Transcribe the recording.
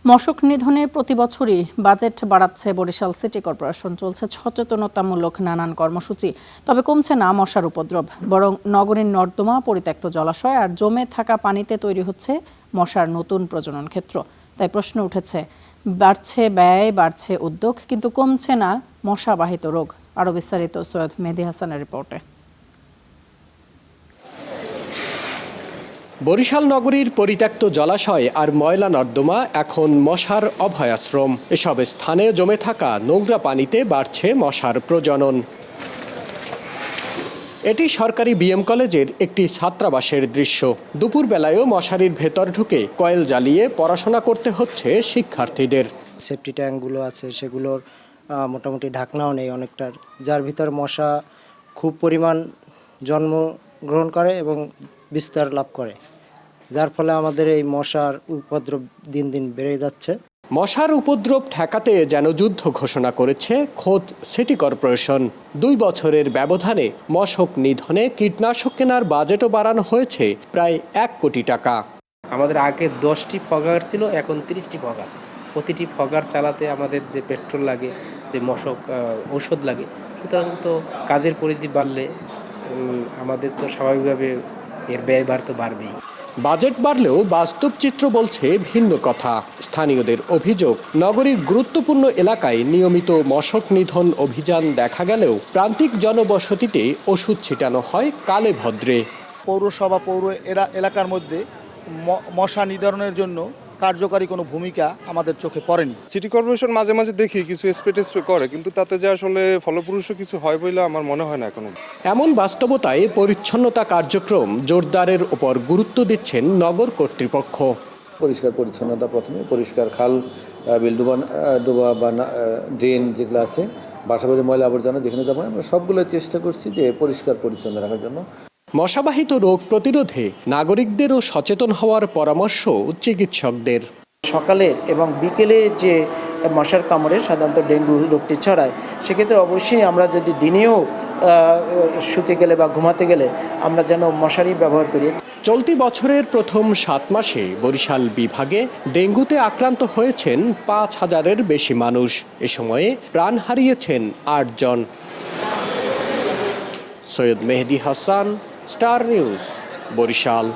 মশক নিধনে প্রতি বছরই বাজেট বাড়াচ্ছে বরিশাল সিটি কর্পোরেশন। চলছে সচেতনতামূলক নানান কর্মসূচি, তবে কমছে না মশার উপদ্রব। বরং নগরীর নর্দমা, পরিত্যক্ত জলাশয় আর জমে থাকা পানিতে তৈরি হচ্ছে মশার নতুন প্রজনন ক্ষেত্র। তাই প্রশ্ন উঠেছে, বাড়ছে ব্যয়, বাড়ছে উদ্যোগ, কিন্তু কমছে না মশাবাহিত রোগ। আরও বিস্তারিত সৈয়দ মেহেদী হাসানের রিপোর্টে। বরিশাল নগরীর পরিত্যক্ত জলাশয় আর ময়লা নর্দমা এখন মশার অভয়াশ্রম। এসব স্থানে জমে থাকা নোংরা পানিতে বাড়ছে মশার প্রজনন। এটি সরকারি বিএম কলেজের একটি ছাত্রাবাসের দৃশ্য। দুপুর বেলায়ও মশারির ভেতর ঢুকে কয়েল জ্বালিয়ে পড়াশোনা করতে হচ্ছে শিক্ষার্থীদের। সেফটি ট্যাঙ্কগুলো আছে, সেগুলোর মোটামুটি ঢাকনাও নেই অনেকটার, যার ভিতর মশা খুব পরিমাণ জন্মগ্রহণ করে এবং বিস্তার লাভ করে, যার ফলে আমাদের এই মশার উপদ্রব দিন দিন বেড়ে যাচ্ছে। মশার উপদ্রব ঠেকাতে যেন যুদ্ধ ঘোষণা করেছে খোদ সিটি কর্পোরেশন। 2 বছরের ব্যবধানে মশক নিধনে কীটনাশক কেনার বাজেটও বাড়ানো হয়েছে প্রায় 1 কোটি টাকা। আমাদের আগে 10টি ফগার ছিল, এখন 30টি ফগার। প্রতিটি ফগার চালাতে আমাদের যে পেট্রোল লাগে, যে মশক ঔষধ লাগে, সুতরাং তো কাজের পরিধি বাড়লে আমাদের তো স্বাভাবিকভাবে এর ব্যয়ভার তো বাড়বেই। বাজেট বাড়লেও বাস্তব চিত্র বলছে ভিন্ন কথা। স্থানীয়দের অভিযোগ, নগরীর গুরুত্বপূর্ণ এলাকায় নিয়মিত মশক নিধন অভিযান দেখা গেলেও প্রান্তিক জনবসতিতে ওষুধ ছিটানো হয় কালে ভদ্রে। পৌরসভা এলাকার মধ্যে মশা নিধনের জন্য কার্যকারী কোনো ভূমিকা আমাদের চোখে পড়েনি। সিটি কর্পোরেশন মাঝে মাঝে দেখি কিছু স্প্রে করে, কিন্তু তাতে যে আসলে ফলপ্রসূ কিছু হয় বলে আমার মনে হয় না এখনো। এমন বাস্তবতায় পরিচ্ছন্নতা কার্যক্রম জোরদারের উপর গুরুত্ব দিচ্ছেন নগর কর্তৃপক্ষ। পরিষ্কার পরিচ্ছন্নতা প্রথমে, পরিষ্কার খাল, বিল ডোবা বা ড্রেন যেগুলো আছে, বাসাবাড়ি ময়লা আবর্জনা যেখানে যাবো, আমরা সবগুলো চেষ্টা করছি যে পরিষ্কার পরিচ্ছন্ন রাখার জন্য। মশাবাহিত রোগ প্রতিরোধে নাগরিকদেরও সচেতন হওয়ার পরামর্শ চিকিৎসকদের। সকালের এবং বিকেলে যে মশার কামড়ে সাধারণত ডেঙ্গু রোগটি ছড়ায়, সেক্ষেত্রে অবশ্যই আমরা যদি দিনেও শুতে গেলে বা ঘুমাতে গেলে আমরা যেন মশারি ব্যবহার করি। চলতি বছরের প্রথম 7 মাসে বরিশাল বিভাগে ডেঙ্গুতে আক্রান্ত হয়েছেন 5,000-এর বেশি মানুষ। এ সময়ে প্রাণ হারিয়েছেন 8 জন। সৈয়দ মেহেদী হাসান, স্টার নিউজ, বরিশাল।